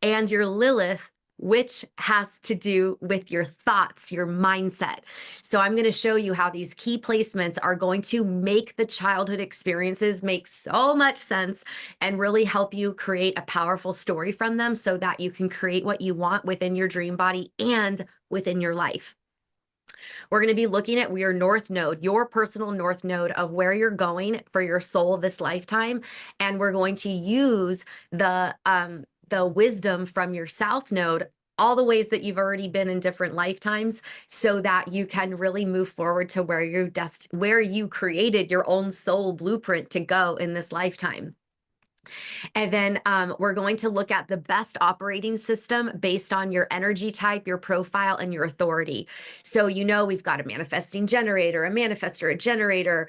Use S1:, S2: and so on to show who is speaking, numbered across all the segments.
S1: and your Lilith, which has to do with your thoughts, your mindset. So I'm going to show you how these key placements are going to make the childhood experiences make so much sense and really help you create a powerful story from them so that you can create what you want within your dream body and within your life. We're going to be looking at your north node, your personal north node of where you're going for your soul this lifetime. And we're going to use the wisdom from your south node, all the ways that you've already been in different lifetimes, so that you can really move forward to where you created your own soul blueprint to go in this lifetime. And then we're going to look at the best operating system based on your energy type, your profile, and your authority. So, we've got a manifesting generator, a manifestor, a generator.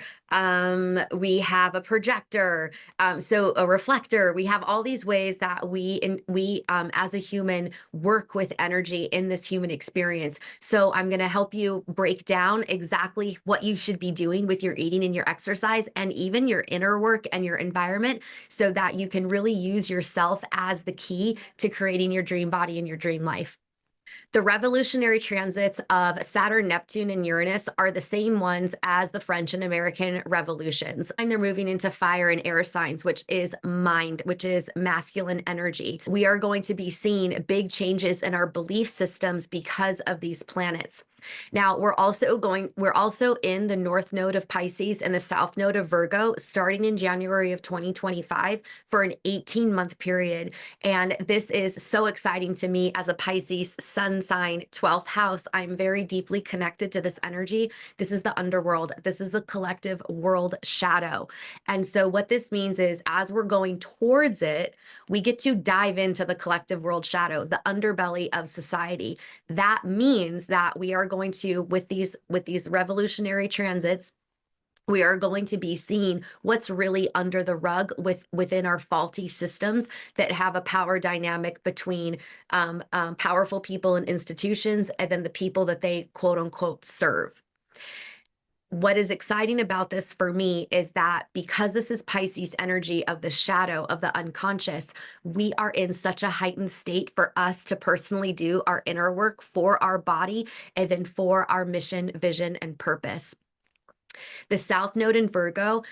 S1: We have a projector, so a reflector. We have all these ways that we as a human work with energy in this human experience. So I'm going to help you break down exactly what you should be doing with your eating and your exercise and even your inner work and your environment, so that you can really use yourself as the key to creating your dream body and your dream life. The revolutionary transits of Saturn, Neptune, and Uranus are the same ones as the French and American revolutions. And they're moving into fire and air signs, which is mind, which is masculine energy. We are going to be seeing big changes in our belief systems because of these planets. Now, we're also in the north node of Pisces and the south node of Virgo starting in January of 2025 for an 18-month period. And this is so exciting to me as a Pisces sun sign, 12th house. I'm very deeply connected to this energy. This is the underworld. This is the collective world shadow. And so what this means is, as we're going towards it, we get to dive into the collective world shadow, the underbelly of society. That means that we are going to, with these revolutionary transits, we are going to be seeing what's really under the rug within our faulty systems that have a power dynamic between powerful people and institutions, and then the people that they quote unquote serve. What is exciting about this for me is that because this is Pisces energy of the shadow, of the unconscious, we are in such a heightened state for us to personally do our inner work for our body and then for our mission, vision, and purpose. The South Node in Virgo,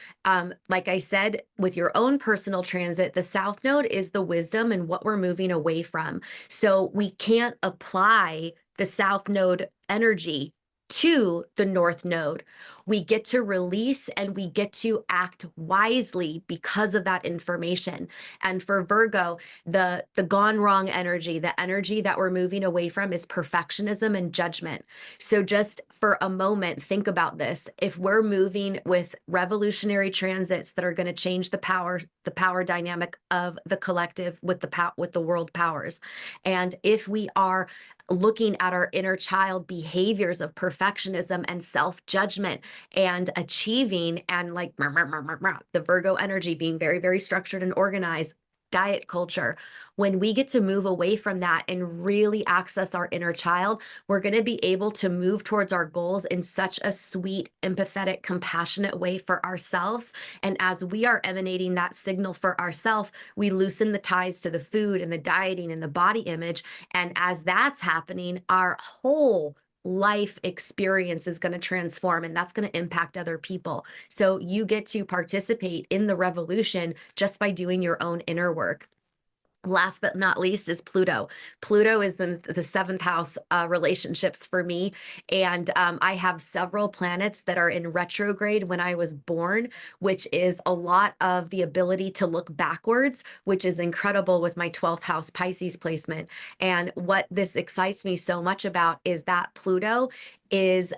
S1: like I said, with your own personal transit, the South Node is the wisdom and what we're moving away from. So we can't apply the South Node energy to the North Node. We get to release and we get to act wisely because of that information. And for Virgo, the gone wrong energy, the energy that we're moving away from, is perfectionism and judgment. So just for a moment, think about this. If we're moving with revolutionary transits that are going to change the power dynamic of the collective with the world powers, and if we are looking at our inner child behaviors of perfectionism and self-judgment and achieving, and like the Virgo energy being very, very structured and organized, diet culture, when we get to move away from that and really access our inner child, we're going to be able to move towards our goals in such a sweet, empathetic, compassionate way for ourselves. And as we are emanating that signal for ourselves, we loosen the ties to the food and the dieting and the body image. And as that's happening, our whole life experience is going to transform, and that's going to impact other people. So you get to participate in the revolution just by doing your own inner work. Last but not least is Pluto. Pluto is in the seventh house relationships for me. And I have several planets that are in retrograde when I was born, which is a lot of the ability to look backwards, which is incredible with my 12th house Pisces placement. And what this excites me so much about is that Pluto is,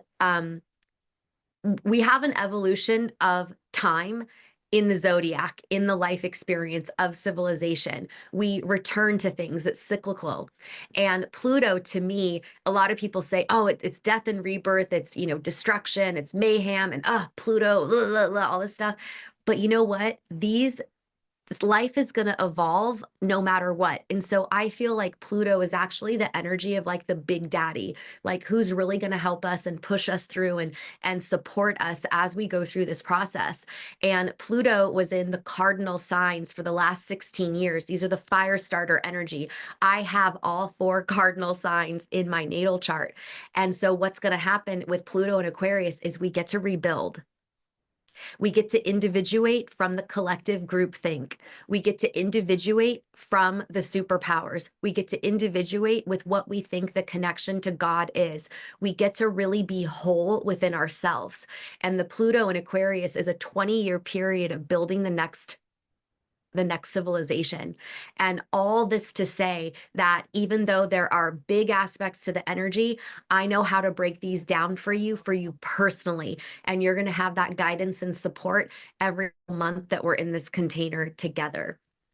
S1: we have an evolution of time in the zodiac, in the life experience of civilization. We return to things, it's cyclical. And Pluto, to me, a lot of people say, oh, it's death and rebirth, it's, destruction, it's mayhem, and Pluto, blah, blah, blah, all this stuff. But you know what? life is going to evolve no matter what. And so I feel like Pluto is actually the energy of like the big daddy, like who's really going to help us and push us through and support us as we go through this process. And Pluto was in the cardinal signs for the last 16 years. These are the fire starter energy. I have all 4 cardinal signs in my natal chart. And so what's going to happen with Pluto and Aquarius is we get to rebuild. We get to individuate from the collective group think. We get to individuate from the superpowers. We get to individuate with what we think the connection to God is. We get to really be whole within ourselves. And the Pluto in Aquarius is a 20-year period of building the next civilization. And all this to say that even though there are big aspects to the energy, I know how to break these down for you personally. And you're going to have that guidance and support every month that we're in this container together.